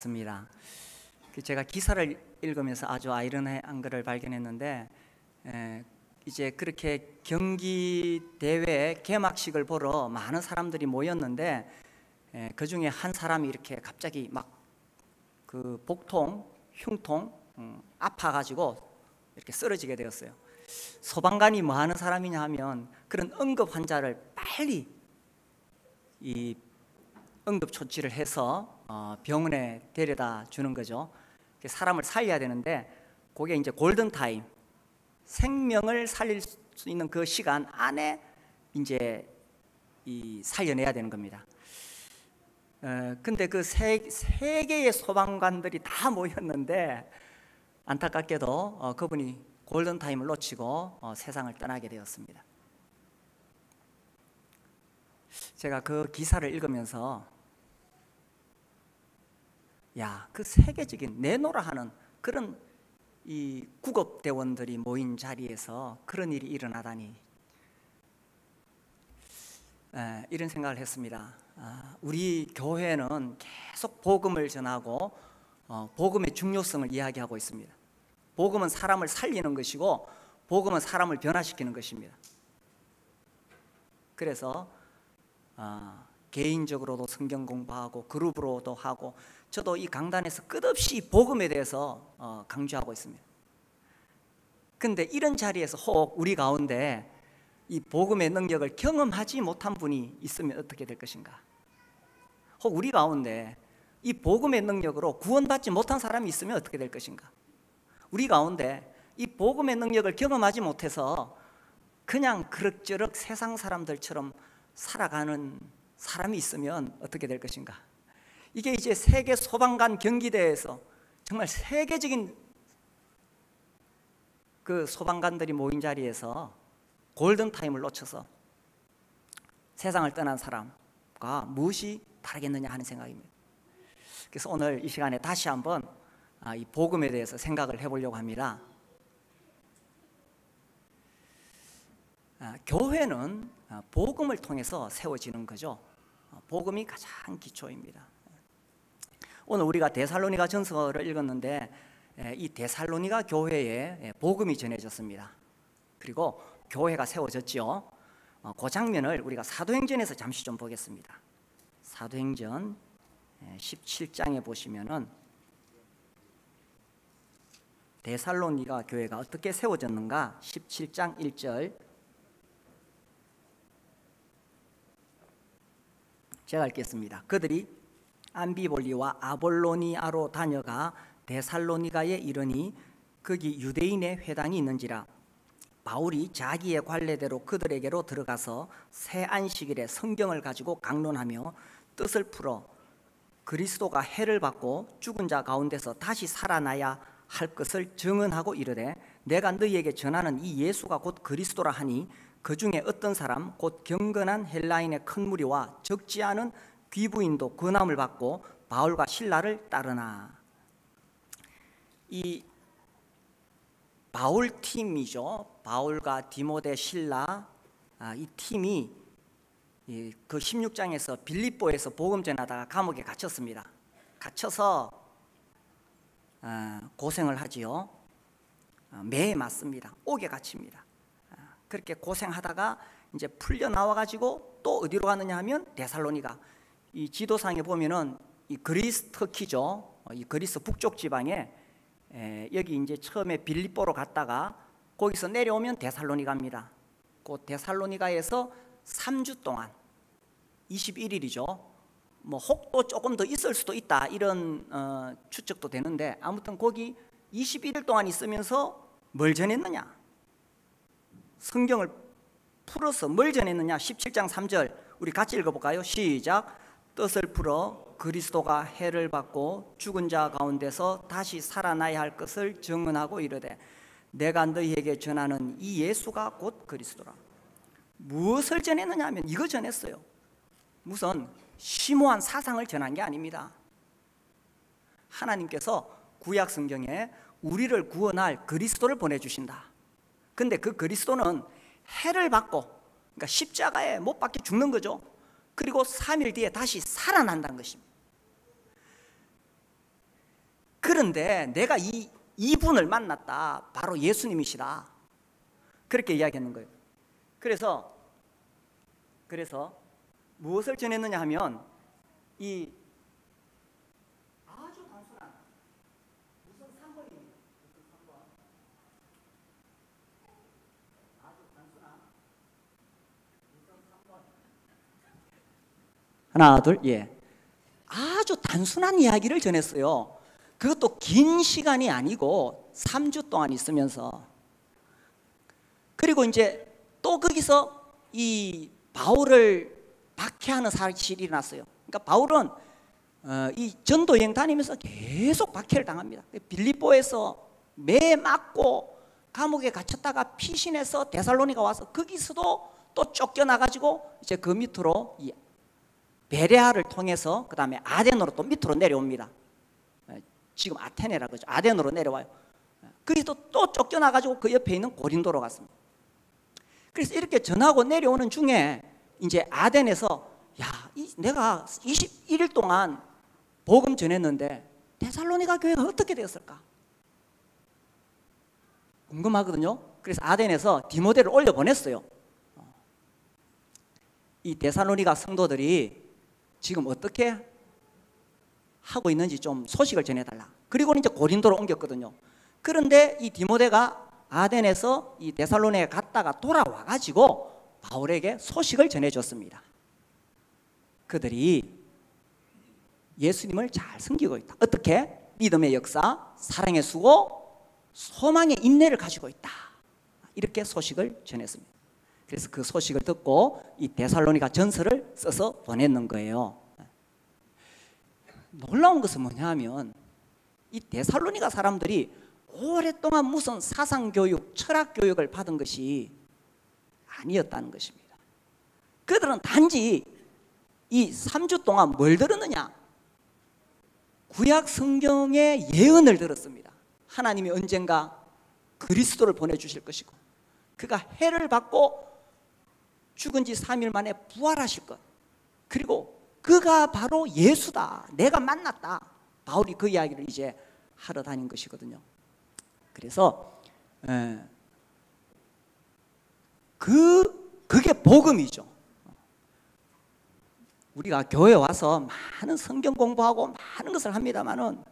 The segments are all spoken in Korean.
습니다. 제가 기사를 읽으면서 아주 아이러니한 것을 발견했는데, 이제 그렇게 경기 대회 개막식을 보러 많은 사람들이 모였는데, 그 중에 한 사람이 이렇게 갑자기 막 그 복통, 흉통, 아파가지고 이렇게 쓰러지게 되었어요. 소방관이 뭐 하는 사람이냐 하면 그런 응급 환자를 빨리 이 응급 조치를 해서 병원에 데려다 주는 거죠. 사람을 살려야 되는데, 그게 이제 골든타임, 생명을 살릴 수 있는 그 시간 안에 이제 살려내야 되는 겁니다. 근데 그 세 개의 소방관들이 다 모였는데, 안타깝게도 그분이 골든타임을 놓치고 세상을 떠나게 되었습니다. 제가 그 기사를 읽으면서, 그 세계적인 내노라 하는 그런 이 구급대원들이 모인 자리에서 그런 일이 일어나다니, 이런 생각을 했습니다. 우리 교회는 계속 복음을 전하고 복음의 중요성을 이야기하고 있습니다. 복음은 사람을 살리는 것이고 복음은 사람을 변화시키는 것입니다. 그래서 개인적으로도 성경 공부하고 그룹으로도 하고, 저도 이 강단에서 끝없이 복음에 대해서 강조하고 있습니다. 그런데 이런 자리에서 혹 우리 가운데 이 복음의 능력을 경험하지 못한 분이 있으면 어떻게 될 것인가? 혹 우리 가운데 이 복음의 능력으로 구원받지 못한 사람이 있으면 어떻게 될 것인가? 우리 가운데 이 복음의 능력을 경험하지 못해서 그냥 그럭저럭 세상 사람들처럼 살아가는 사람이 있으면 어떻게 될 것인가? 이게 이제 세계 소방관 경기대회에서 정말 세계적인 그 소방관들이 모인 자리에서 골든타임을 놓쳐서 세상을 떠난 사람과 무엇이 다르겠느냐 하는 생각입니다. 그래서 오늘 이 시간에 다시 한번 이 복음에 대해서 생각을 해보려고 합니다. 교회는 복음을 통해서 세워지는 거죠. 복음이 가장 기초입니다. 오늘 우리가 데살로니가 전서를 읽었는데, 이 데살로니가 교회에 복음이 전해졌습니다. 그리고 교회가 세워졌지요. 그 장면을 우리가 사도행전에서 잠시 좀 보겠습니다. 사도행전 17장에 보시면은 데살로니가 교회가 어떻게 세워졌는가, 17장 1절 제가 읽겠습니다. 그들이 암비볼리와 아볼로니아로 다녀가 데살로니가에 이르니 거기 유대인의 회당이 있는지라. 바울이 자기의 관례대로 그들에게로 들어가서 새 안식일에 성경을 가지고 강론하며 뜻을 풀어 그리스도가 해를 받고 죽은 자 가운데서 다시 살아나야 할 것을 증언하고 이르되, 내가 너희에게 전하는 이 예수가 곧 그리스도라 하니 그 중에 어떤 사람 곧 경건한 헬라인의 큰 무리와 적지 않은 귀부인도 권함을 받고 바울과 실라를 따르나. 이 바울 팀이죠. 바울과 디모데, 실라, 이 팀이 그 16장에서 빌립보에서 복음 전하다가 감옥에 갇혔습니다. 갇혀서 고생을 하지요. 매에 맞습니다. 옥에 갇힙니다. 그렇게 고생하다가 이제 풀려 나와가지고 또 어디로 가느냐 하면 데살로니가, 이 지도상에 보면은 이 그리스 터키죠. 이 그리스 북쪽 지방에 여기 이제 처음에 빌립보로 갔다가 거기서 내려오면 데살로니가입니다. 그 데살로니가에서 3주 동안 21일이죠. 뭐 혹도 조금 더 있을 수도 있다, 이런 추측도 되는데, 아무튼 거기 21일 동안 있으면서 뭘 전했느냐? 성경을 풀어서 뭘 전했느냐? 17장 3절 우리 같이 읽어볼까요? 시작. 뜻을 풀어 그리스도가 해를 받고 죽은 자 가운데서 다시 살아나야 할 것을 증언하고 이르되, 내가 너희에게 전하는 이 예수가 곧 그리스도라. 무엇을 전했느냐 하면 이거 전했어요. 무슨 심오한 사상을 전한 게 아닙니다. 하나님께서 구약 성경에 우리를 구원할 그리스도를 보내주신다. 근데 그 그리스도는 해를 받고, 그러니까 십자가에 못 박혀 죽는 거죠. 그리고 3일 뒤에 다시 살아난다는 것입니다. 그런데 내가 이분을 만났다. 바로 예수님이시다. 그렇게 이야기하는 거예요. 그래서 무엇을 전했느냐 하면 이 아주 단순한 무슨 3번입니다. 무슨 3번? 아주 단순한 무슨 3번? 하나, 둘, 예. 아주 단순한 이야기를 전했어요. 그것도 긴 시간이 아니고 3주 동안 있으면서. 그리고 이제 또 거기서 이 바울을 박해하는 사실이 일어났어요. 그러니까 바울은 이 전도 여행 다니면서 계속 박해를 당합니다. 빌립보에서 매 맞고 감옥에 갇혔다가 피신해서 데살로니가 와서 거기서도 또 쫓겨나가지고 이제 그 밑으로 이 베레아를 통해서 그 다음에 아덴으로 또 밑으로 내려옵니다. 지금 아테네라 그러죠. 아덴으로 내려와요. 거기서 또 쫓겨나가지고 그 옆에 있는 고린도로 갔습니다. 그래서 이렇게 전하고 내려오는 중에 이제 아덴에서 내가 21일 동안 복음 전했는데 데살로니가 교회가 어떻게 되었을까? 궁금하거든요. 그래서 아덴에서 디모데를 올려보냈어요. 이 데살로니가 성도들이 지금 어떻게 하고 있는지 좀 소식을 전해달라. 그리고는 이제 고린도로 옮겼거든요. 그런데 이 디모데가 아덴에서 이 데살로니가에 갔다가 돌아와가지고 바울에게 소식을 전해줬습니다. 그들이 예수님을 잘 섬기고 있다. 어떻게? 믿음의 역사, 사랑의 수고, 소망의 인내를 가지고 있다. 이렇게 소식을 전했습니다. 그래서 그 소식을 듣고 이 데살로니가 전서를 써서 보냈는 거예요. 놀라운 것은 뭐냐 하면 이 데살로니가 사람들이 오랫동안 무슨 사상교육, 철학교육을 받은 것이 아니었다는 것입니다. 그들은 단지 이 3주 동안 뭘 들었느냐? 구약 성경의 예언을 들었습니다. 하나님이 언젠가 그리스도를 보내주실 것이고 그가 해를 받고 죽은 지 3일 만에 부활하실 것, 그리고 그가 바로 예수다, 내가 만났다. 바울이 그 이야기를 이제 하러 다닌 것이거든요. 그래서 그게 복음이죠. 우리가 교회 와서 많은 성경 공부하고 많은 것을 합니다만은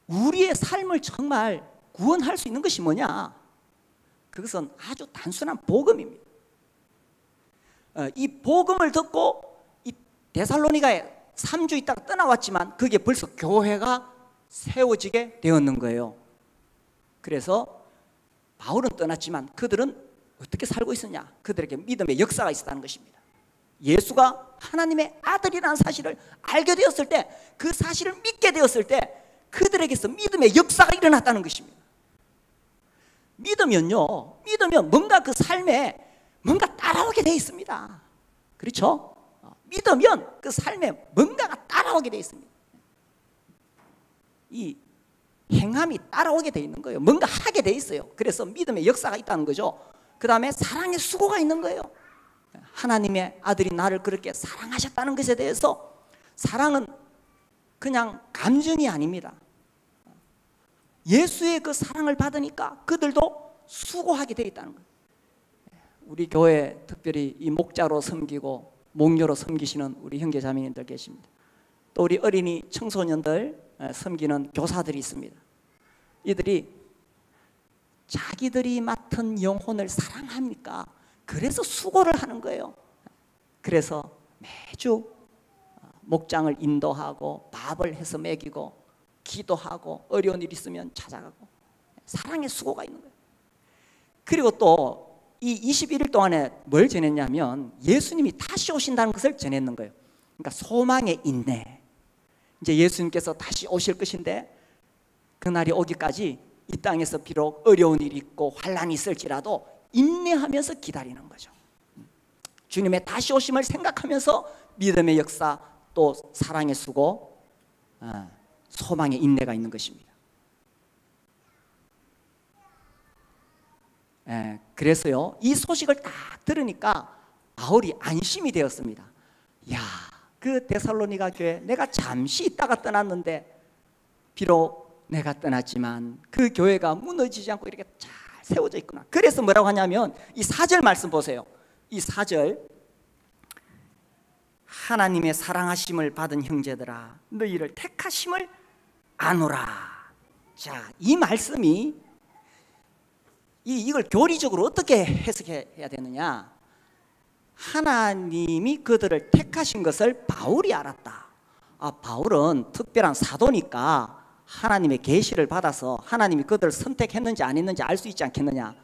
우리의 삶을 정말 구원할 수 있는 것이 뭐냐? 그것은 아주 단순한 복음입니다. 이 복음을 듣고 이 데살로니가에 3주 있다가 떠나왔지만 그게 벌써 교회가 세워지게 되었는 거예요. 그래서 바울은 떠났지만 그들은 어떻게 살고 있었냐? 그들에게 믿음의 역사가 있었다는 것입니다. 예수가 하나님의 아들이라는 사실을 알게 되었을 때, 그 사실을 믿게 되었을 때 그들에게서 믿음의 역사가 일어났다는 것입니다. 믿으면 뭔가 그 삶에 뭔가 따라오게 되어 있습니다. 그렇죠? 믿으면 그 삶에 뭔가가 따라오게 되어 있습니다. 이 행함이 따라오게 되어 있는 거예요. 뭔가 하게 되어 있어요. 그래서 믿음의 역사가 있다는 거죠. 그 다음에 사랑의 수고가 있는 거예요. 하나님의 아들이 나를 그렇게 사랑하셨다는 것에 대해서, 사랑은 그냥 감정이 아닙니다. 예수의 그 사랑을 받으니까 그들도 수고하게 되어 있다는 거예요. 우리 교회 특별히 이 목자로 섬기고 목녀로 섬기시는 우리 형제자매님들 계십니다. 또 우리 어린이 청소년들 섬기는 교사들이 있습니다. 이들이 자기들이 맡은 영혼을 사랑합니까? 그래서 수고를 하는 거예요. 그래서 매주 목장을 인도하고 밥을 해서 먹이고 기도하고 어려운 일 있으면 찾아가고 사랑의 수고가 있는 거예요. 그리고 또 이 21일 동안에 뭘 전했냐면 예수님이 다시 오신다는 것을 전했는 거예요. 그러니까 소망의 인내. 이제 예수님께서 다시 오실 것인데 그날이 오기까지 이 땅에서 비록 어려운 일이 있고 환난이 있을지라도 인내하면서 기다리는 거죠. 주님의 다시 오심을 생각하면서 믿음의 역사, 또 사랑의 수고, 소망의 인내가 있는 것입니다. 그래서요, 이 소식을 딱 들으니까 바울이 안심이 되었습니다. 야, 그 데살로니가 교회 내가 잠시 있다가 떠났는데 비록 내가 떠났지만 그 교회가 무너지지 않고 이렇게 잘 세워져 있구나. 그래서 뭐라고 하냐면 이 4절 말씀 보세요. 이 4절, 하나님의 사랑하심을 받은 형제들아 너희를 택하심을 아노라. 자, 이 말씀이 이걸 교리적으로 어떻게 해석해야 되느냐? 하나님이 그들을 택하신 것을 바울이 알았다. 바울은 특별한 사도니까 하나님의 계시를 받아서 하나님이 그들을 선택했는지 안 했는지 알 수 있지 않겠느냐?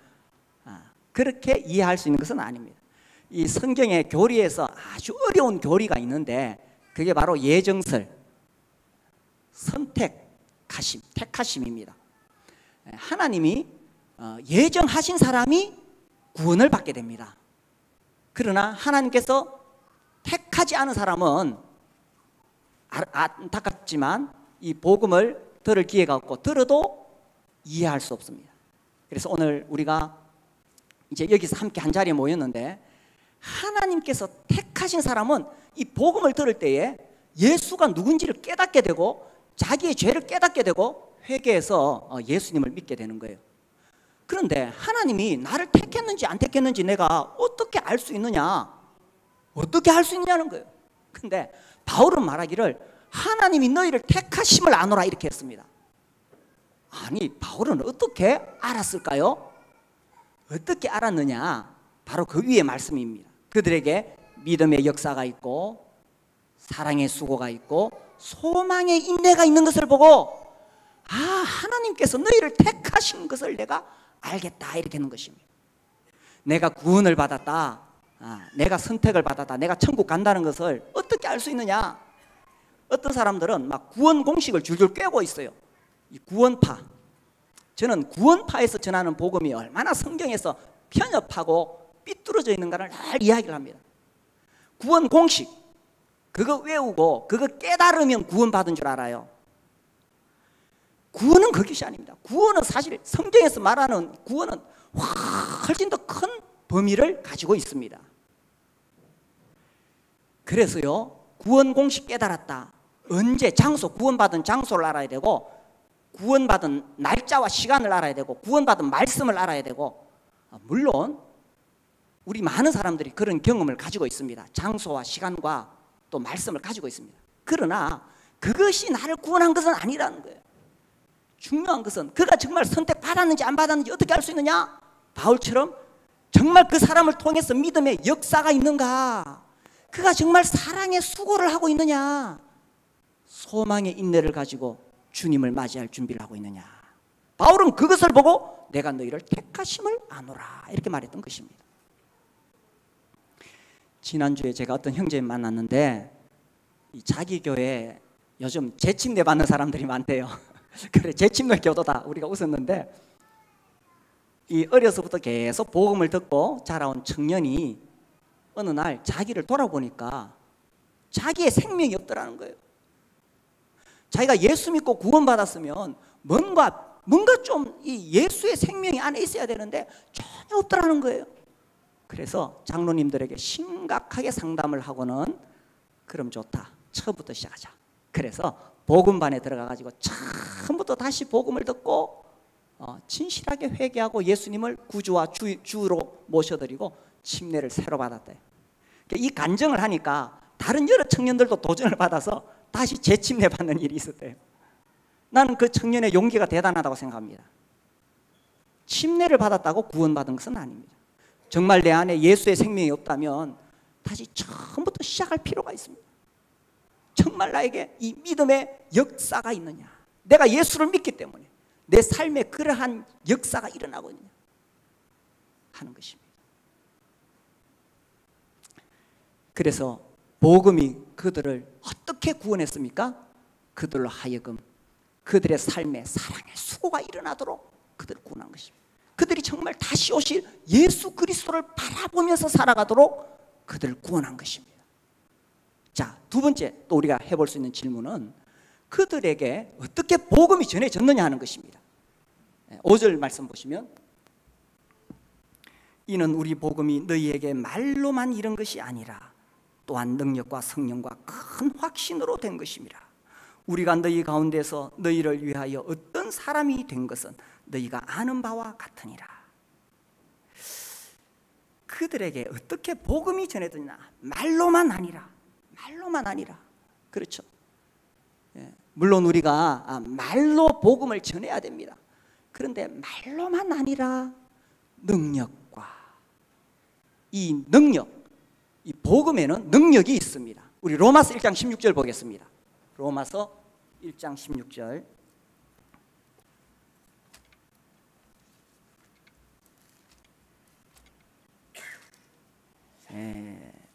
그렇게 이해할 수 있는 것은 아닙니다. 이 성경의 교리에서 아주 어려운 교리가 있는데 그게 바로 예정설, 선택하심, 택하심입니다. 하나님이 예정하신 사람이 구원을 받게 됩니다. 그러나 하나님께서 택하지 않은 사람은 안타깝지만 이 복음을 들을 기회가 없고 들어도 이해할 수 없습니다. 그래서 오늘 우리가 이제 여기서 함께 한 자리에 모였는데 하나님께서 택하신 사람은 이 복음을 들을 때에 예수가 누군지를 깨닫게 되고 자기의 죄를 깨닫게 되고 회개해서 예수님을 믿게 되는 거예요. 그런데 하나님이 나를 택했는지 안 택했는지 내가 어떻게 알 수 있느냐? 어떻게 할 수 있냐는 거예요. 근데 바울은 말하기를 하나님이 너희를 택하심을 아노라 이렇게 했습니다. 아니, 바울은 어떻게 알았을까요? 어떻게 알았느냐? 바로 그 위에 말씀입니다. 그들에게 믿음의 역사가 있고 사랑의 수고가 있고 소망의 인내가 있는 것을 보고 하나님께서 너희를 택하신 것을 내가 알겠다 이렇게 하는 것입니다. 내가 구원을 받았다, 내가 선택을 받았다, 내가 천국 간다는 것을 어떻게 알 수 있느냐? 어떤 사람들은 막 구원 공식을 줄줄 꿰고 있어요. 이 구원파, 저는 구원파에서 전하는 복음이 얼마나 성경에서 편협하고 삐뚤어져 있는가를 잘 이야기를 합니다. 구원 공식 그거 외우고 그거 깨달으면 구원받은 줄 알아요. 구원은 그것이 아닙니다. 구원은 사실 성경에서 말하는 구원은 훨씬 더 큰 범위를 가지고 있습니다. 그래서요, 구원 공식 깨달았다, 언제, 장소, 구원받은 장소를 알아야 되고 구원받은 날짜와 시간을 알아야 되고 구원받은 말씀을 알아야 되고, 물론 우리 많은 사람들이 그런 경험을 가지고 있습니다. 장소와 시간과 또 말씀을 가지고 있습니다. 그러나 그것이 나를 구원한 것은 아니라는 거예요. 중요한 것은 그가 정말 선택받았는지 안 받았는지 어떻게 알 수 있느냐? 바울처럼 정말 그 사람을 통해서 믿음의 역사가 있는가? 그가 정말 사랑의 수고를 하고 있느냐? 소망의 인내를 가지고 주님을 맞이할 준비를 하고 있느냐? 바울은 그것을 보고 내가 너희를 택하심을 아노라 이렇게 말했던 것입니다. 지난주에 제가 어떤 형제님 만났는데 자기 교회에 요즘 재침내 받는 사람들이 많대요. 그래, 재침내 교도다 우리가 웃었는데, 이 어려서부터 계속 복음을 듣고 자라온 청년이 어느 날 자기를 돌아보니까 자기의 생명이 없더라는 거예요. 자기가 예수 믿고 구원받았으면 뭔가 좀 이 예수의 생명이 안에 있어야 되는데 전혀 없더라는 거예요. 그래서 장로님들에게 심각하게 상담을 하고는 그럼 좋다, 처음부터 시작하자. 그래서 복음반에 들어가가지고 처음부터 다시 복음을 듣고 진실하게 회개하고 예수님을 구주와 주로 모셔드리고 침례를 새로 받았대요. 이 간증을 하니까 다른 여러 청년들도 도전을 받아서 다시 재침례 받는 일이 있었대요. 나는 그 청년의 용기가 대단하다고 생각합니다. 침례를 받았다고 구원받은 것은 아닙니다. 정말 내 안에 예수의 생명이 없다면 다시 처음부터 시작할 필요가 있습니다. 정말 나에게 이 믿음의 역사가 있느냐? 내가 예수를 믿기 때문에 내 삶에 그러한 역사가 일어나고 있느냐 하는 것입니다. 그래서 복음이 그들을 어떻게 구원했습니까? 그들로 하여금 그들의 삶에 사랑의 수고가 일어나도록 그들을 구원한 것입니다. 그들이 정말 다시 오실 예수 그리스도를 바라보면서 살아가도록 그들을 구원한 것입니다. 자, 두 번째 또 우리가 해볼 수 있는 질문은 그들에게 어떻게 복음이 전해졌느냐 하는 것입니다. 5절 말씀 보시면, 이는 우리 복음이 너희에게 말로만 이른 것이 아니라 또한 능력과 성령과 큰 확신으로 된 것입니다. 우리가 너희 가운데서 너희를 위하여 어떤 사람이 된 것은 너희가 아는 바와 같으니라. 그들에게 어떻게 복음이 전해졌냐? 말로만 아니라, 말로만 아니라. 그렇죠. 물론 우리가 말로 복음을 전해야 됩니다. 그런데 말로만 아니라 능력과, 이 능력, 이 복음에는 능력이 있습니다. 우리 로마서 1장 16절 보겠습니다. 로마서 1장 16절.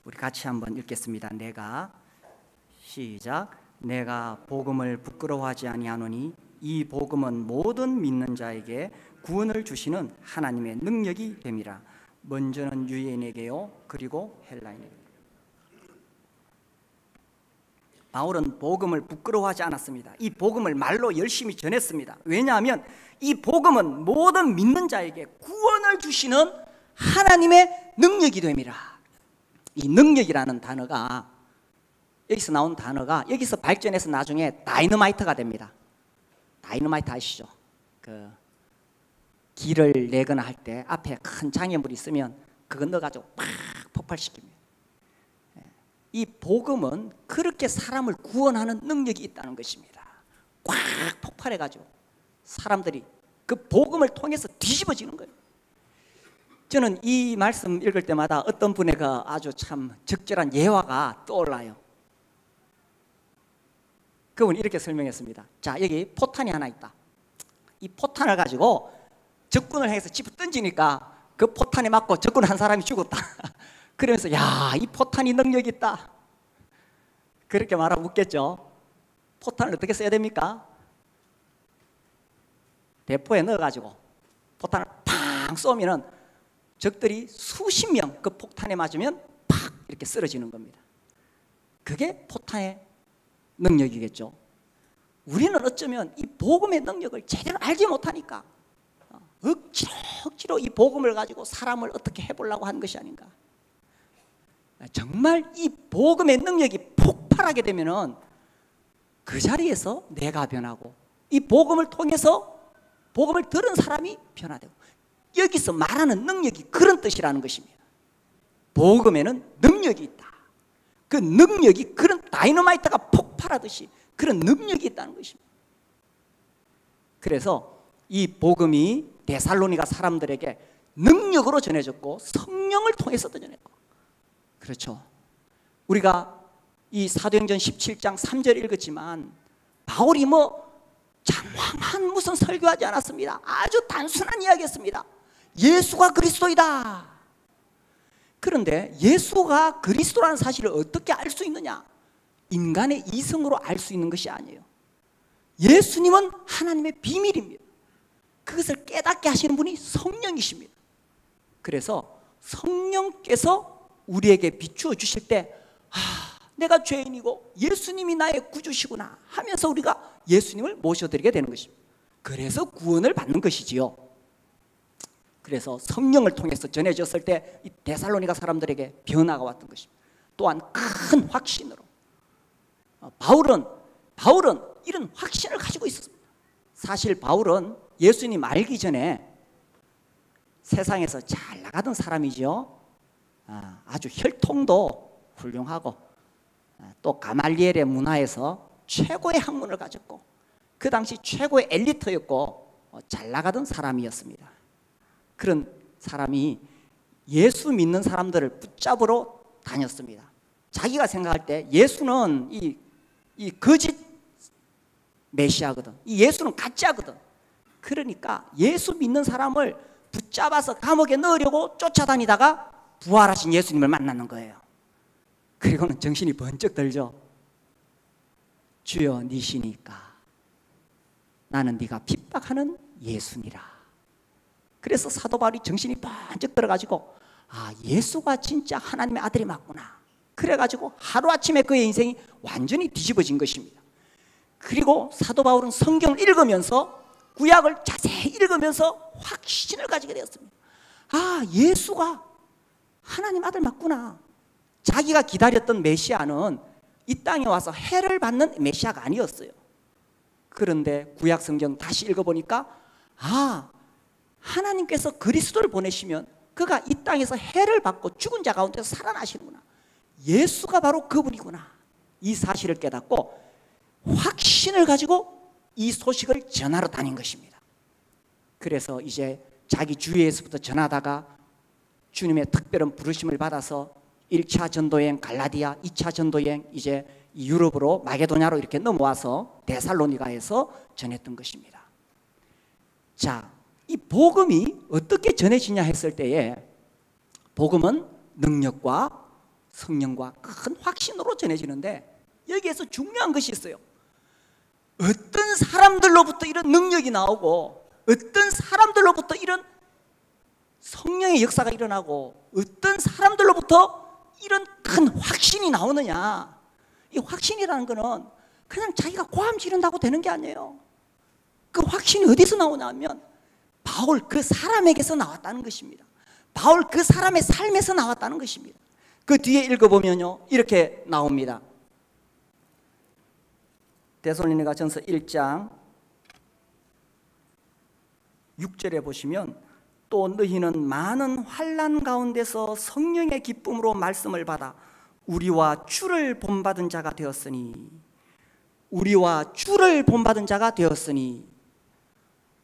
우리 같이 한번 읽겠습니다. 시작. 내가 복음을 부끄러워하지 아니하노니 이 복음은 모든 믿는 자에게 구원을 주시는 하나님의 능력이 됨이라. 먼저는 유대인에게요, 그리고 헬라인에게. 바울은 복음을 부끄러워하지 않았습니다. 이 복음을 말로 열심히 전했습니다. 왜냐하면 이 복음은 모든 믿는 자에게 구원을 주시는 하나님의 능력이 됨이라. 이 능력이라는 단어가, 여기서 나온 단어가 여기서 발전해서 나중에 다이너마이트가 됩니다. 다이너마이트 아시죠? 그 길을 내거나 할 때 앞에 큰 장애물이 있으면 그거 넣어가지고 팍 폭발시킵니다. 이 복음은 그렇게 사람을 구원하는 능력이 있다는 것입니다. 꽉 폭발해가지고 사람들이 그 복음을 통해서 뒤집어지는 거예요. 저는 이 말씀 읽을 때마다 어떤 분의 그 아주 참 적절한 예화가 떠올라요. 그분이 이렇게 설명했습니다. 자, 여기 포탄이 하나 있다. 이 포탄을 가지고 적군을 향해서 집어 던지니까 그 포탄에 맞고 적군 한 사람이 죽었다. 그러면서 야, 이 포탄이 능력이 있다. 그렇게 말하면 웃겠죠. 포탄을 어떻게 써야 됩니까? 대포에 넣어가지고 포탄을 팡 쏘면은 적들이 수십 명 그 폭탄에 맞으면 팍 이렇게 쓰러지는 겁니다. 그게 포탄의 능력이겠죠. 우리는 어쩌면 이 복음의 능력을 제대로 알지 못하니까 억지로 이 복음을 가지고 사람을 어떻게 해보려고 하는 것이 아닌가. 정말 이 복음의 능력이 폭발하게 되면은 그 자리에서 내가 변하고 이 복음을 통해서 복음을 들은 사람이 변화되고, 여기서 말하는 능력이 그런 뜻이라는 것입니다. 복음에는 능력이 있다. 그 능력이 그런 다이너마이트가 폭발하듯이 그런 능력이 있다는 것입니다. 그래서 이 복음이 데살로니가 사람들에게 능력으로 전해졌고 성령을 통해서도 전했고, 그렇죠. 우리가 이 사도행전 17장 3절 읽었지만 바울이 장황한 무슨 설교하지 않았습니다. 아주 단순한 이야기였습니다. 예수가 그리스도이다. 그런데 예수가 그리스도라는 사실을 어떻게 알 수 있느냐? 인간의 이성으로 알 수 있는 것이 아니에요. 예수님은 하나님의 비밀입니다. 그것을 깨닫게 하시는 분이 성령이십니다. 그래서 성령께서 우리에게 비추어 주실 때 내가 죄인이고 예수님이 나의 구주시구나 하면서 우리가 예수님을 모셔드리게 되는 것입니다. 그래서 구원을 받는 것이지요. 그래서 성령을 통해서 전해졌을 때 이 데살로니가 사람들에게 변화가 왔던 것입니다. 또한 큰 확신으로 바울은 이런 확신을 가지고 있었습니다. 사실 바울은 예수님 알기 전에 세상에서 잘 나가던 사람이죠. 아주 혈통도 훌륭하고 또 가말리엘의 문화에서 최고의 학문을 가졌고 그 당시 최고의 엘리트였고 잘 나가던 사람이었습니다. 그런 사람이 예수 믿는 사람들을 붙잡으러 다녔습니다. 자기가 생각할 때 예수는 이 거짓 메시아거든. 이 예수는 가짜거든. 그러니까 예수 믿는 사람을 붙잡아서 감옥에 넣으려고 쫓아다니다가 부활하신 예수님을 만나는 거예요. 그리고는 정신이 번쩍 들죠. 주여 니시니까 나는 네가 핍박하는 예수니라. 그래서 사도 바울이 정신이 번쩍 들어가지고 예수가 진짜 하나님의 아들이 맞구나. 그래가지고 하루아침에 그의 인생이 완전히 뒤집어진 것입니다. 그리고 사도 바울은 성경을 읽으면서 구약을 자세히 읽으면서 확신을 가지게 되었습니다. 예수가 하나님 아들 맞구나. 자기가 기다렸던 메시아는 이 땅에 와서 해를 받는 메시아가 아니었어요. 그런데 구약 성경 다시 읽어보니까 하나님께서 그리스도를 보내시면 그가 이 땅에서 해를 받고 죽은 자 가운데서 살아나시는구나, 예수가 바로 그분이구나, 이 사실을 깨닫고 확신을 가지고 이 소식을 전하러 다닌 것입니다. 그래서 이제 자기 주위에서부터 전하다가 주님의 특별한 부르심을 받아서 1차 전도여행 갈라디아, 2차 전도여행 이제 유럽으로 마게도냐로 이렇게 넘어와서 데살로니가에서 전했던 것입니다. 자, 이 복음이 어떻게 전해지냐 했을 때에 복음은 능력과 성령과 큰 확신으로 전해지는데 여기에서 중요한 것이 있어요. 어떤 사람들로부터 이런 능력이 나오고 어떤 사람들로부터 이런 성령의 역사가 일어나고 어떤 사람들로부터 이런 큰 확신이 나오느냐. 이 확신이라는 거는 그냥 자기가 고함 지른다고 되는 게 아니에요. 그 확신이 어디서 나오냐 하면 바울 그 사람에게서 나왔다는 것입니다. 바울 그 사람의 삶에서 나왔다는 것입니다. 그 뒤에 읽어보면요 이렇게 나옵니다. 데살로니가전서 1장 6절에 보시면 또 너희는 많은 환난 가운데서 성령의 기쁨으로 말씀을 받아 우리와 주를 본받은 자가 되었으니, 우리와 주를 본받은 자가 되었으니,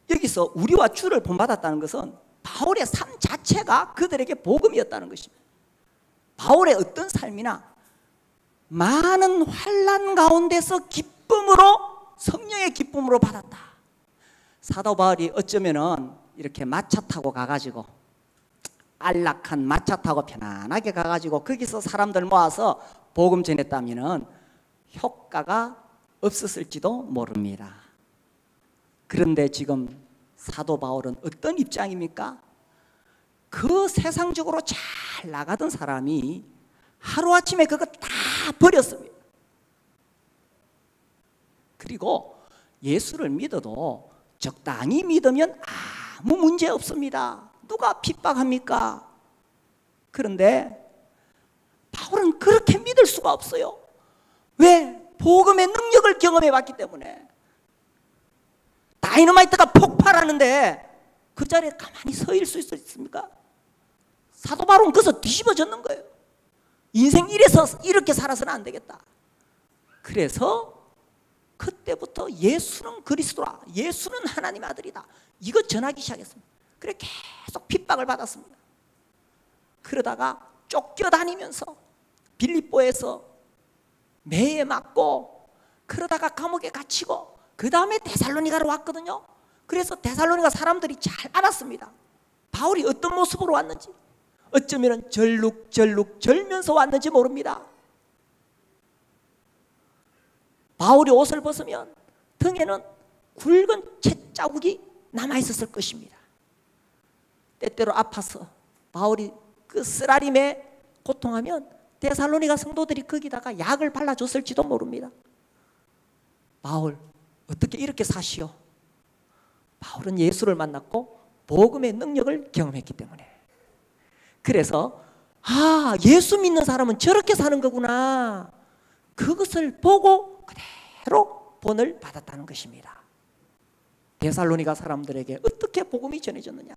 여기서 우리와 주를 본받았다는 것은 바울의 삶 자체가 그들에게 복음이었다는 것입니다. 바울의 어떤 삶이나 많은 환난 가운데서 기쁨으로, 성령의 기쁨으로 받았다. 사도 바울이 어쩌면은 이렇게 마차 타고 가가지고 안락한 마차 타고 편안하게 가가지고 거기서 사람들 모아서 복음 전했다면은 효과가 없었을지도 모릅니다. 그런데 지금 사도 바울은 어떤 입장입니까? 그 세상적으로 잘 나가던 사람이 하루아침에 그거 다 버렸습니다. 그리고 예수를 믿어도 적당히 믿으면 아무 문제 없습니다. 누가 핍박합니까? 그런데 바울은 그렇게 믿을 수가 없어요. 왜? 복음의 능력을 경험해 봤기 때문에. 다이너마이트가 폭발하는데 그 자리에 가만히 서 있을 수 있습니까? 사도 바울은 거기서 뒤집어졌는 거예요. 인생 이렇게 살아서는 안 되겠다. 그래서 그때부터 예수는 그리스도라, 예수는 하나님 아들이다, 이거 전하기 시작했습니다. 그래 계속 핍박을 받았습니다. 그러다가 쫓겨다니면서 빌립보에서 매에 맞고, 그러다가 감옥에 갇히고, 그 다음에 데살로니가로 왔거든요. 그래서 데살로니가 사람들이 잘 알았습니다. 바울이 어떤 모습으로 왔는지. 어쩌면 절룩절룩 절면서 왔는지 모릅니다. 바울이 옷을 벗으면 등에는 굵은 채자국이 남아있었을 것입니다. 때때로 아파서 바울이 그 쓰라림에 고통하면 데살로니가 성도들이 거기다가 약을 발라줬을지도 모릅니다. 바울 어떻게 이렇게 사시오? 바울은 예수를 만났고 복음의 능력을 경험했기 때문에. 그래서 예수 믿는 사람은 저렇게 사는 거구나, 그것을 보고 그대로 본을 받았다는 것입니다. 데살로니가 사람들에게 어떻게 복음이 전해졌느냐?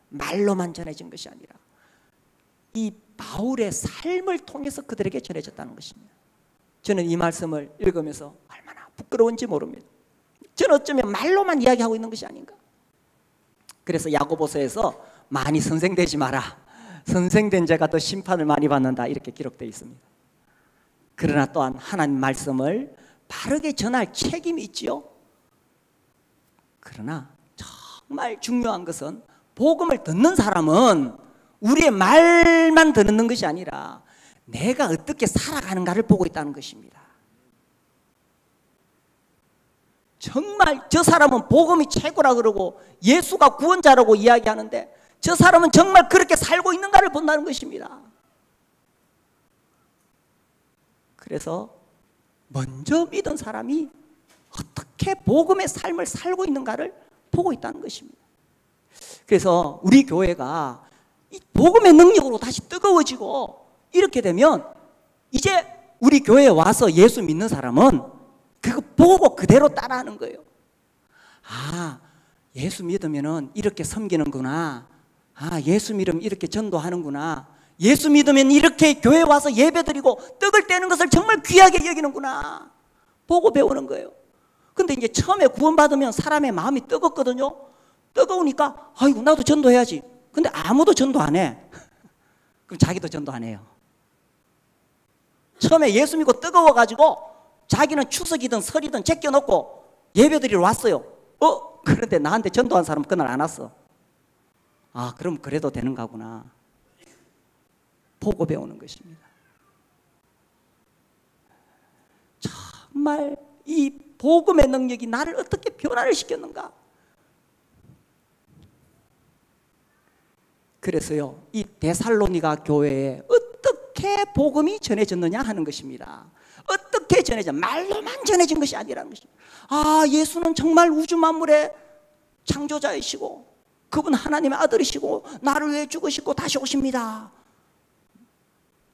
말로만 전해진 것이 아니라 이 바울의 삶을 통해서 그들에게 전해졌다는 것입니다. 저는 이 말씀을 읽으면서 얼마나 부끄러운지 모릅니다. 저는 어쩌면 말로만 이야기하고 있는 것이 아닌가. 그래서 야고보서에서 많이 선생되지 마라, 선생된 자가 더 심판을 많이 받는다, 이렇게 기록되어 있습니다. 그러나 또한 하나님 말씀을 바르게 전할 책임이 있지요. 그러나 정말 중요한 것은 복음을 듣는 사람은 우리의 말만 듣는 것이 아니라 내가 어떻게 살아가는가를 보고 있다는 것입니다. 정말 저 사람은 복음이 최고라 그러고 예수가 구원자라고 이야기하는데 저 사람은 정말 그렇게 살고 있는가를 본다는 것입니다. 그래서 먼저 믿은 사람이 어떻게 복음의 삶을 살고 있는가를 보고 있다는 것입니다. 그래서 우리 교회가 이 복음의 능력으로 다시 뜨거워지고 이렇게 되면 이제 우리 교회에 와서 예수 믿는 사람은 그거 보고 그대로 따라하는 거예요. 아, 예수 믿으면 이렇게 섬기는구나. 아, 예수 믿으면 이렇게 전도하는구나. 예수 믿으면 이렇게 교회 와서 예배드리고 떡을 떼는 것을 정말 귀하게 여기는구나. 보고 배우는 거예요. 근데 이제 처음에 구원받으면 사람의 마음이 뜨겁거든요. 뜨거우니까 아이고 나도 전도해야지. 근데 아무도 전도 안 해. 그럼 자기도 전도 안 해요. 처음에 예수 믿고 뜨거워가지고 자기는 추석이든 설이든 제껴놓고 예배드리러 왔어요. 그런데 나한테 전도한 사람은 그날 안 왔어. 아, 그럼 그래도 되는가 보구나. 보고 배우는 것입니다. 정말 이 복음의 능력이 나를 어떻게 변화를 시켰는가. 그래서요, 이 데살로니가 교회에 어떻게 복음이 전해졌느냐 하는 것입니다. 어떻게 전해져? 말로만 전해진 것이 아니라는 것입니다. 아, 예수는 정말 우주 만물의 창조자이시고 그분 하나님의 아들이시고 나를 위해 죽으시고 다시 오십니다.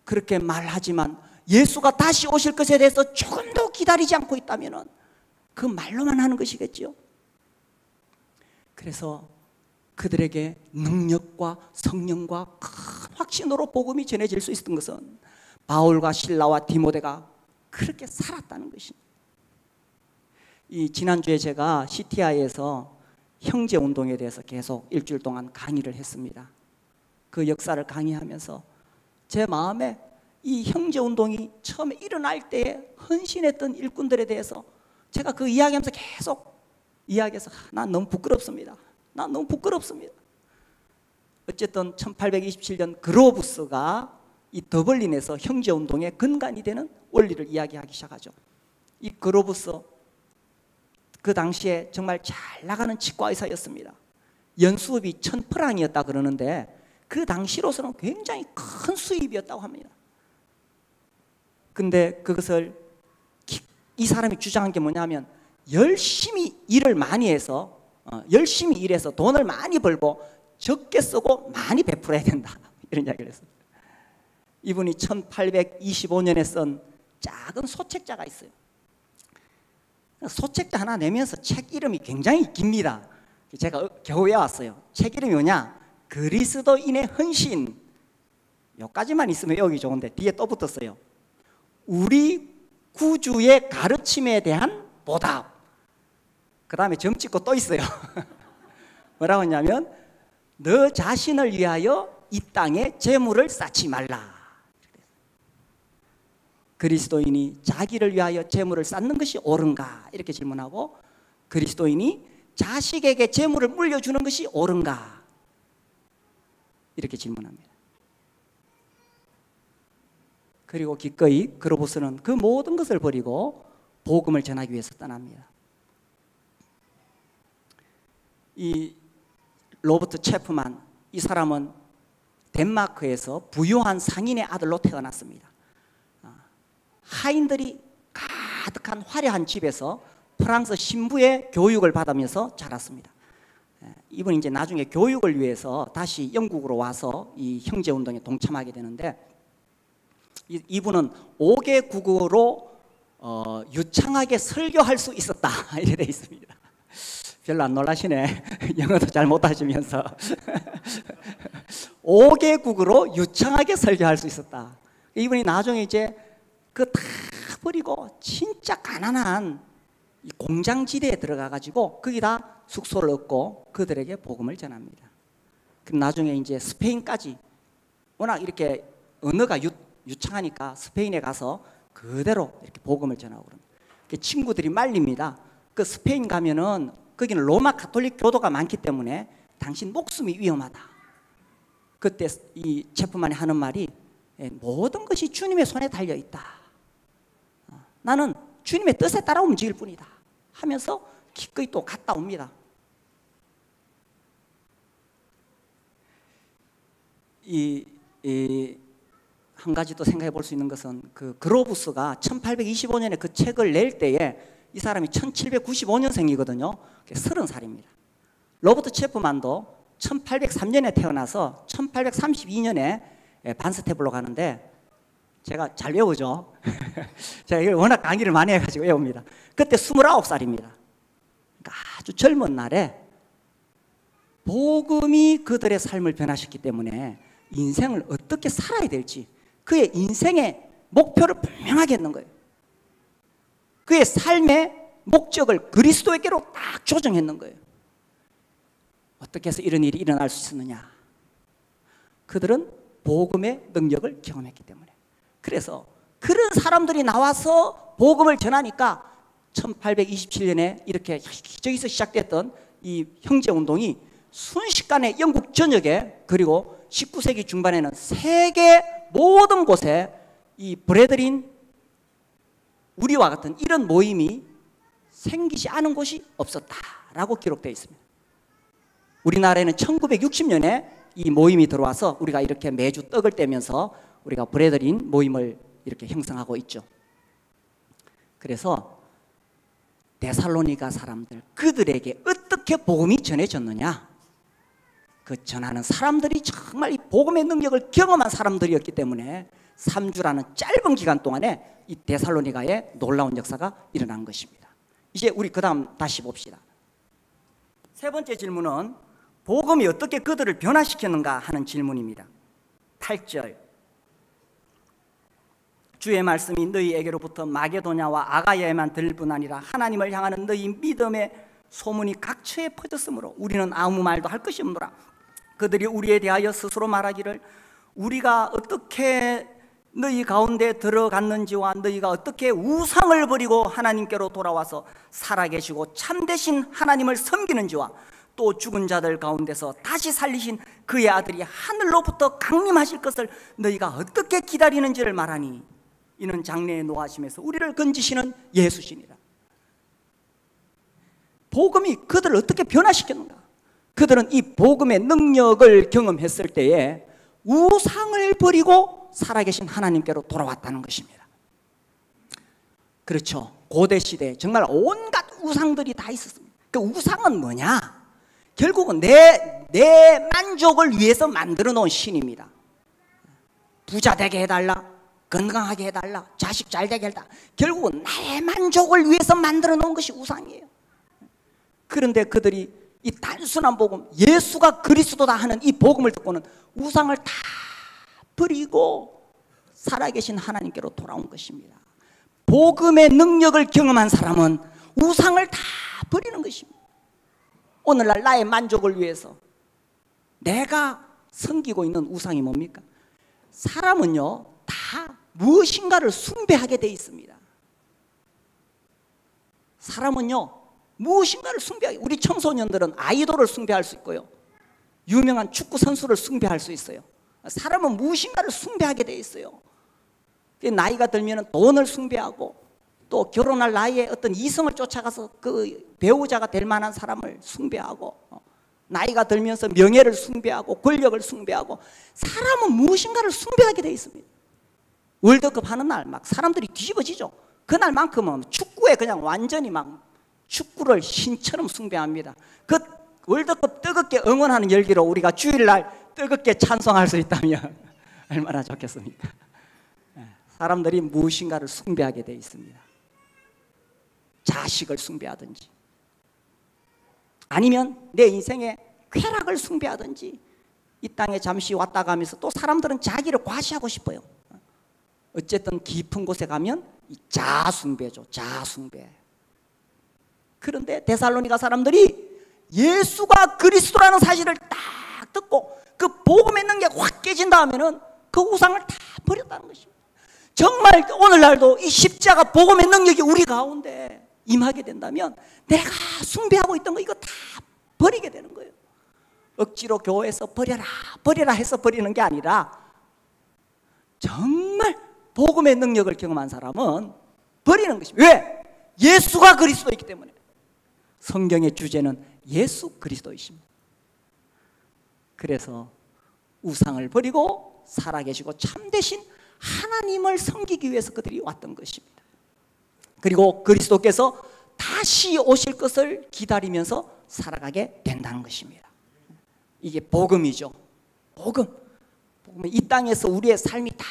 그렇게 말하지만 예수가 다시 오실 것에 대해서 조금도 기다리지 않고 있다면 그 말로만 하는 것이겠죠. 그래서 그들에게 능력과 성령과 큰 확신으로 복음이 전해질 수 있었던 것은 바울과 실라와 디모데가 그렇게 살았다는 것입니다. 이 지난주에 제가 CTI에서 형제운동에 대해서 계속 일주일 동안 강의를 했습니다. 그 역사를 강의하면서 제 마음에 이 형제운동이 처음에 일어날 때에 헌신했던 일꾼들에 대해서 제가 그 이야기하면서 계속 이야기해서 난 너무 부끄럽습니다. 난 너무 부끄럽습니다. 어쨌든 1827년 그로부스가 이 더블린에서 형제운동의 근간이 되는 원리를 이야기하기 시작하죠. 이 그로부스 그 당시에 정말 잘 나가는 치과의사였습니다. 연수업이 1000프랑이었다 그러는데 그 당시로서는 굉장히 큰 수입이었다고 합니다. 근데 그것을 이 사람이 주장한 게 뭐냐면 열심히 일을 많이 해서 열심히 일해서 돈을 많이 벌고 적게 쓰고 많이 베풀어야 된다, 이런 이야기를 했어요. 이분이 1825년에 쓴 작은 소책자가 있어요. 소책자 하나 내면서 책 이름이 굉장히 깁니다. 제가 겨우 외웠어요. 책 이름이 뭐냐? 그리스도인의 헌신. 여기까지만 있으면 여기 좋은데 뒤에 또 붙었어요. 우리 구주의 가르침에 대한 보답. 그 다음에 점 찍고 또 있어요. 뭐라고 했냐면 너 자신을 위하여 이 땅에 재물을 쌓지 말라. 그리스도인이 자기를 위하여 재물을 쌓는 것이 옳은가? 이렇게 질문하고, 그리스도인이 자식에게 재물을 물려주는 것이 옳은가? 이렇게 질문합니다. 그리고 기꺼이 그로부스는 그 모든 것을 버리고 복음을 전하기 위해서 떠납니다. 이 로버트 체프만, 이 사람은 덴마크에서 부유한 상인의 아들로 태어났습니다. 하인들이 가득한 화려한 집에서 프랑스 신부의 교육을 받으면서 자랐습니다. 이분이 이제 나중에 교육을 위해서 다시 영국으로 와서 이 형제운동에 동참하게 되는데, 이분은 5개 국어로 유창하게 설교할 수 있었다, 이렇게 되어 있습니다. 별로 안 놀라시네. 영어도 잘 못하시면서 5개 국어로 유창하게 설교할 수 있었다. 이분이 나중에 이제 그 다 버리고 진짜 가난한 이 공장지대에 들어가가지고 거기다 숙소를 얻고 그들에게 복음을 전합니다. 그럼 나중에 이제 스페인까지, 워낙 이렇게 언어가 유창하니까 스페인에 가서 그대로 이렇게 복음을 전하고 그럽니다. 친구들이 말립니다. 그 스페인 가면은 거기는 로마 가톨릭 교도가 많기 때문에 당신 목숨이 위험하다. 그때 이 체프만이 하는 말이 모든 것이 주님의 손에 달려 있다. 나는 주님의 뜻에 따라 움직일 뿐이다 하면서 기꺼이 또 갔다 옵니다. 한 가지 또 생각해 볼 수 있는 것은 그 그로부스가 1825년에 그 책을 낼 때에 이 사람이 1795년생이거든요. 30살입니다. 로버트 체프만도 1803년에 태어나서 1832년에 반스테블로 가는데 제가 잘 외우죠. 제가 이걸 워낙 강의를 많이 해가지고 외웁니다. 그때 29살입니다. 그러니까 아주 젊은 날에 복음이 그들의 삶을 변화시켰기 때문에 인생을 어떻게 살아야 될지 그의 인생의 목표를 분명하게 했는 거예요. 그의 삶의 목적을 그리스도에게로 딱 조정했는 거예요. 어떻게 해서 이런 일이 일어날 수 있었느냐? 그들은 복음의 능력을 경험했기 때문에. 그래서 그런 사람들이 나와서 복음을 전하니까 1827년에 이렇게 저기서 시작됐던 이 형제운동이 순식간에 영국 전역에 그리고 19세기 중반에는 세계 모든 곳에 이 브레드린 우리와 같은 이런 모임이 생기지 않은 곳이 없었다라고 기록되어 있습니다. 우리나라에는 1960년에 이 모임이 들어와서 우리가 이렇게 매주 떡을 떼면서 우리가 브레드린 모임을 이렇게 형성하고 있죠. 그래서 데살로니가 사람들 그들에게 어떻게 복음이 전해졌느냐? 그 전하는 사람들이 정말 이 복음의 능력을 경험한 사람들이었기 때문에 3주라는 짧은 기간 동안에 이 데살로니가에 놀라운 역사가 일어난 것입니다. 이제 우리 그 다음 다시 봅시다. 세 번째 질문은 복음이 어떻게 그들을 변화시켰는가 하는 질문입니다. 8절 주의 말씀이 너희에게로부터 마게도냐와 아가야에만 들릴 뿐 아니라 하나님을 향하는 너희 믿음의 소문이 각처에 퍼졌으므로 우리는 아무 말도 할 것이 없노라. 그들이 우리에 대하여 스스로 말하기를 우리가 어떻게 너희 가운데 들어갔는지와 너희가 어떻게 우상을 버리고 하나님께로 돌아와서 살아계시고 참되신 하나님을 섬기는지와 또 죽은 자들 가운데서 다시 살리신 그의 아들이 하늘로부터 강림하실 것을 너희가 어떻게 기다리는지를 말하니 이는 장래에 노하심에서 우리를 건지시는 예수시니라. 복음이 그들을 어떻게 변화시켰는가? 그들은 이 복음의 능력을 경험했을 때에 우상을 버리고 살아계신 하나님께로 돌아왔다는 것입니다. 그렇죠. 고대 시대에 정말 온갖 우상들이 다 있었습니다. 그 우상은 뭐냐? 결국은 내 만족을 위해서 만들어 놓은 신입니다. 부자 되게 해달라, 건강하게 해달라, 자식 잘 되게 해달라. 결국은 나의 만족을 위해서 만들어 놓은 것이 우상이에요. 그런데 그들이 이 단순한 복음, 예수가 그리스도다 하는 이 복음을 듣고는 우상을 다 버리고 살아계신 하나님께로 돌아온 것입니다. 복음의 능력을 경험한 사람은 우상을 다 버리는 것입니다. 오늘날 나의 만족을 위해서 내가 섬기고 있는 우상이 뭡니까? 사람은요 다 무엇인가를 숭배하게 돼 있습니다. 사람은요 무엇인가를 숭배하게, 우리 청소년들은 아이돌을 숭배할 수 있고요, 유명한 축구 선수를 숭배할 수 있어요. 사람은 무엇인가를 숭배하게 돼 있어요. 나이가 들면 돈을 숭배하고 또 결혼할 나이에 어떤 이성을 쫓아가서 그 배우자가 될 만한 사람을 숭배하고, 나이가 들면서 명예를 숭배하고 권력을 숭배하고, 사람은 무엇인가를 숭배하게 돼 있습니다. 월드컵 하는 날 막 사람들이 뒤집어지죠. 그날만큼은 축구에 그냥 완전히 막 축구를 신처럼 숭배합니다. 그 월드컵 뜨겁게 응원하는 열기로 우리가 주일날 뜨겁게 찬송할 수 있다면 얼마나 좋겠습니까? 사람들이 무엇인가를 숭배하게 돼 있습니다. 자식을 숭배하든지 아니면 내 인생의 쾌락을 숭배하든지, 이 땅에 잠시 왔다 가면서 또 사람들은 자기를 과시하고 싶어요. 어쨌든 깊은 곳에 가면 이 자아숭배죠. 자아숭배. 그런데 데살로니가 사람들이 예수가 그리스도라는 사실을 딱 듣고 그 복음의 능력이 확 깨진 다음에는 그 우상을 다 버렸다는 것입니다. 정말 오늘날도 이 십자가 복음의 능력이 우리 가운데 임하게 된다면 내가 숭배하고 있던 거 이거 다 버리게 되는 거예요. 억지로 교회에서 버려라 버려라 해서 버리는 게 아니라 정말 복음의 능력을 경험한 사람은 버리는 것입니다. 왜? 예수가 그리스도이기 때문에. 성경의 주제는 예수 그리스도이십니다. 그래서 우상을 버리고 살아계시고 참되신 하나님을 섬기기 위해서 그들이 왔던 것입니다. 그리고 그리스도께서 다시 오실 것을 기다리면서 살아가게 된다는 것입니다. 이게 복음이죠. 복음. 이 땅에서 우리의 삶이 다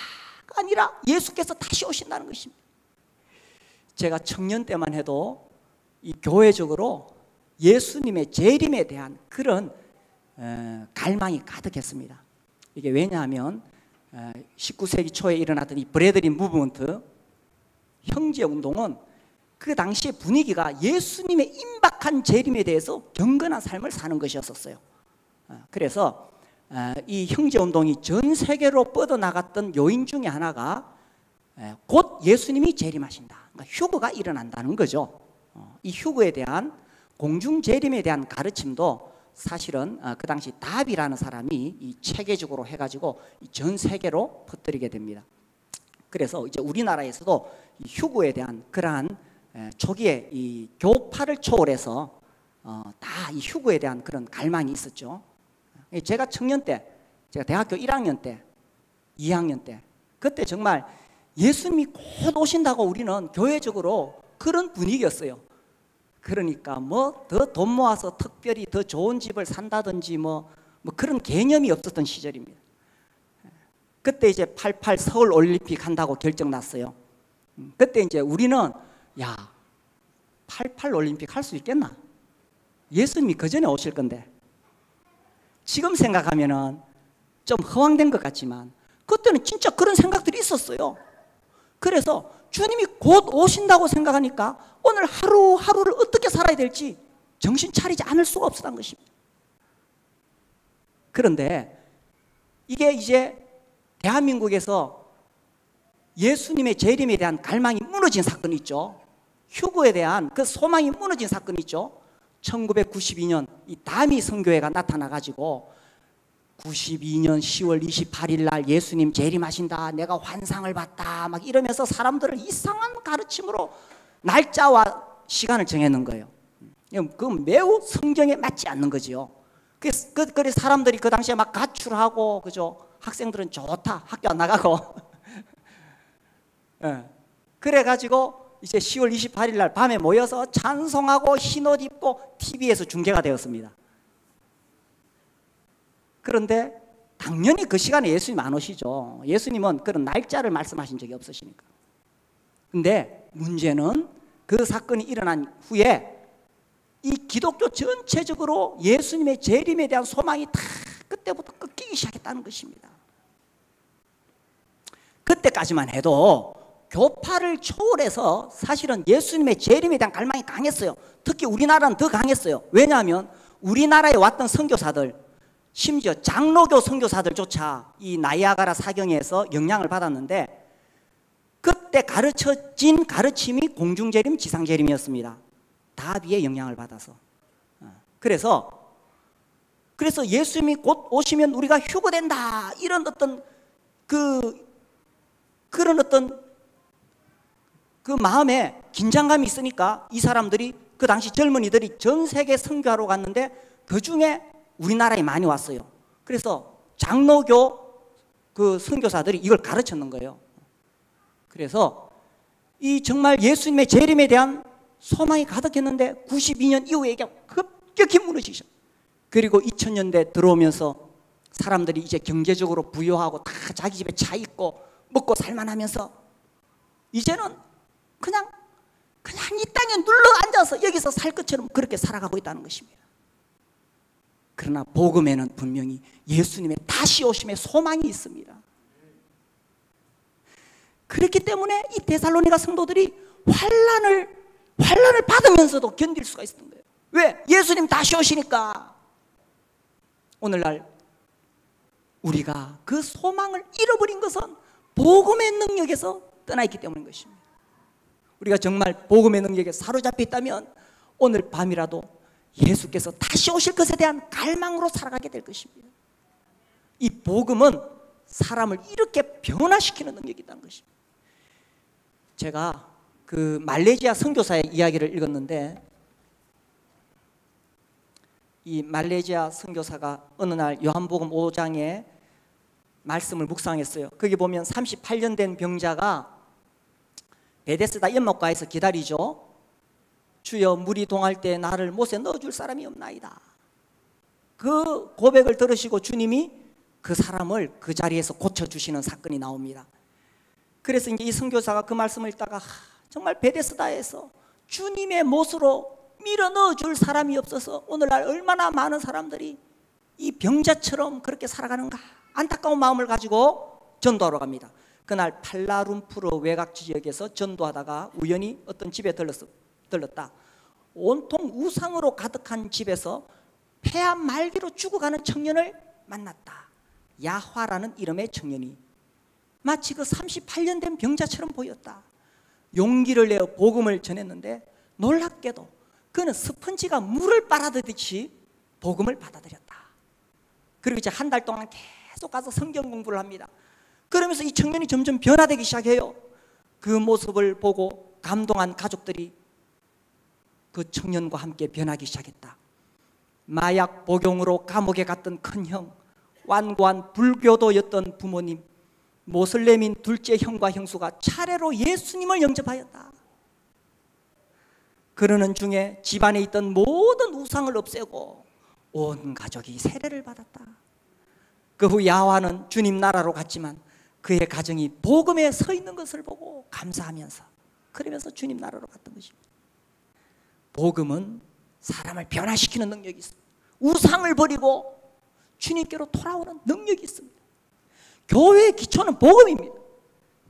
아니라 예수께서 다시 오신다는 것입니다. 제가 청년 때만 해도 이 교회적으로 예수님의 재림에 대한 그런 갈망이 가득했습니다. 이게 왜냐하면 19세기 초에 일어났던 이 브래들리 무브먼트 형제운동은 그 당시의 분위기가 예수님의 임박한 재림에 대해서 경건한 삶을 사는 것이었어요. 그래서 이 형제운동이 전 세계로 뻗어나갔던 요인 중에 하나가 곧 예수님이 재림하신다, 그러니까 휴거가 일어난다는 거죠. 이 휴거에 대한 공중 재림에 대한 가르침도 사실은 그 당시 다비라는 사람이 이 체계적으로 해가지고 전 세계로 퍼뜨리게 됩니다. 그래서 이제 우리나라에서도 이 휴거에 대한 그러한 초기에 이 교파를 초월해서 다 이 휴거에 대한 그런 갈망이 있었죠. 제가 청년 때, 제가 대학교 1학년 때, 2학년 때, 그때 정말 예수님이 곧 오신다고 우리는 교회적으로 그런 분위기였어요. 그러니까 뭐 더 돈 모아서 특별히 더 좋은 집을 산다든지 뭐 그런 개념이 없었던 시절입니다. 그때 이제 88 서울 올림픽 한다고 결정 났어요. 그때 이제 우리는 야, 88 올림픽 할 수 있겠나? 예수님이 그 전에 오실 건데. 지금 생각하면은 좀 허황된 것 같지만 그때는 진짜 그런 생각들이 있었어요. 그래서 주님이 곧 오신다고 생각하니까 오늘 하루하루를 어떻게 살아야 될지 정신 차리지 않을 수가 없었던 것입니다. 그런데 이게 이제 대한민국에서 예수님의 재림에 대한 갈망이 무너진 사건이 있죠. 휴거에 대한 그 소망이 무너진 사건이 있죠. 1992년 이 다미 선교회가 나타나가지고 92년 10월 28일 날 예수님 재림하신다, 내가 환상을 봤다, 막 이러면서 사람들을 이상한 가르침으로 날짜와 시간을 정해놓은 거예요. 그건 매우 성경에 맞지 않는 거지요. 그래서 사람들이 그 당시에 막 가출하고, 그죠? 학생들은 좋다, 학교 안 나가고. 그래가지고 이제 10월 28일 날 밤에 모여서 찬송하고 흰옷 입고 TV에서 중계가 되었습니다. 그런데 당연히 그 시간에 예수님 안 오시죠. 예수님은 그런 날짜를 말씀하신 적이 없으시니까. 근데 문제는 그 사건이 일어난 후에 이 기독교 전체적으로 예수님의 재림에 대한 소망이 다 그때부터 꺾이기 시작했다는 것입니다. 그때까지만 해도 교파를 초월해서 사실은 예수님의 재림에 대한 갈망이 강했어요. 특히 우리나라는 더 강했어요. 왜냐하면 우리나라에 왔던 선교사들, 심지어 장로교 선교사들조차 이 나이아가라 사경에서 영향을 받았는데 그때 가르쳐진 가르침이 공중재림, 지상재림이었습니다. 다비의 영향을 받아서. 그래서 예수님이 곧 오시면 우리가 휴거된다, 이런 어떤 그런 어떤 그 마음에 긴장감이 있으니까 이 사람들이, 그 당시 젊은이들이 전 세계 선교하러 갔는데 그 중에 우리나라에 많이 왔어요. 그래서 장로교 그 선교사들이 이걸 가르쳤는 거예요. 그래서 이 정말 예수님의 재림에 대한 소망이 가득했는데 92년 이후에 이게 급격히 무너지죠. 그리고 2000년대 들어오면서 사람들이 이제 경제적으로 부유하고 다 자기 집에 차 있고 먹고 살만하면서 이제는 그냥 이 땅에 눌러 앉아서 여기서 살 것처럼 그렇게 살아가고 있다는 것입니다. 그러나 복음에는 분명히 예수님의 다시 오심의 소망이 있습니다. 그렇기 때문에 이 데살로니가 성도들이 환난을 받으면서도 견딜 수가 있었던 거예요. 왜? 예수님 다시 오시니까. 오늘날 우리가 그 소망을 잃어버린 것은 복음의 능력에서 떠나 있기 때문인 것입니다. 우리가 정말 복음의 능력에 사로잡혀 있다면 오늘 밤이라도 예수께서 다시 오실 것에 대한 갈망으로 살아가게 될 것입니다. 이 복음은 사람을 이렇게 변화시키는 능력이 있다는 것입니다. 제가 그 말레이시아 선교사의 이야기를 읽었는데 이 말레이시아 선교사가 어느 날 요한복음 5장에 말씀을 묵상했어요. 거기 보면 38년 된 병자가 베데스다 연못가에서 기다리죠. 주여, 물이 동할 때 나를 못에 넣어줄 사람이 없나이다. 그 고백을 들으시고 주님이 그 사람을 그 자리에서 고쳐주시는 사건이 나옵니다. 그래서 이제 이 선교사가 그 말씀을 읽다가 정말 베데스다에서 주님의 못으로 밀어 넣어줄 사람이 없어서 오늘날 얼마나 많은 사람들이 이 병자처럼 그렇게 살아가는가 안타까운 마음을 가지고 전도하러 갑니다. 그날 팔라룸푸르 외곽 지역에서 전도하다가 우연히 어떤 집에 들렀다. 온통 우상으로 가득한 집에서 폐암 말기로 죽어가는 청년을 만났다. 야화라는 이름의 청년이 마치 그 38년 된 병자처럼 보였다. 용기를 내어 복음을 전했는데 놀랍게도 그는 스펀지가 물을 빨아들이듯이 복음을 받아들였다. 그리고 이제 한 달 동안 계속 가서 성경 공부를 합니다. 그러면서 이 청년이 점점 변화되기 시작해요. 그 모습을 보고 감동한 가족들이 그 청년과 함께 변하기 시작했다. 마약 복용으로 감옥에 갔던 큰형, 완고한 불교도였던 부모님, 모슬렘인 둘째 형과 형수가 차례로 예수님을 영접하였다. 그러는 중에 집안에 있던 모든 우상을 없애고 온 가족이 세례를 받았다. 그 후 야화는 주님 나라로 갔지만 그의 가정이 복음에 서 있는 것을 보고 감사하면서 그러면서 주님 나라로 갔던 것입니다. 복음은 사람을 변화시키는 능력이 있습니다. 우상을 버리고 주님께로 돌아오는 능력이 있습니다. 교회의 기초는 복음입니다.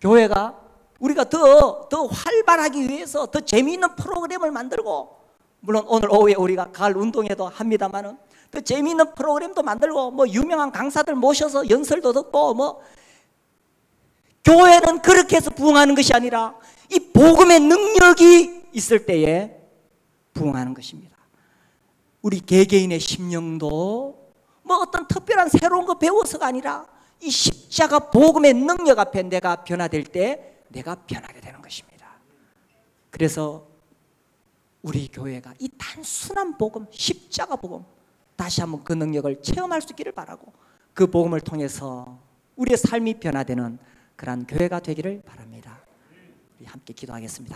교회가 우리가 더 활발하기 위해서 더 재미있는 프로그램을 만들고, 물론 오늘 오후에 우리가 가을 운동회도 합니다만은 더 재미있는 프로그램도 만들고 뭐 유명한 강사들 모셔서 연설도 듣고 뭐 교회는 그렇게 해서 부흥하는 것이 아니라 이 복음의 능력이 있을 때에 부흥하는 것입니다. 우리 개개인의 심령도 뭐 어떤 특별한 새로운 거 배워서가 아니라 이 십자가 복음의 능력 앞에 내가 변화될 때 내가 변하게 되는 것입니다. 그래서 우리 교회가 이 단순한 복음, 십자가 복음 다시 한번 그 능력을 체험할 수 있기를 바라고 그 복음을 통해서 우리의 삶이 변화되는 그러한 교회가 되기를 바랍니다. 우리 함께 기도하겠습니다.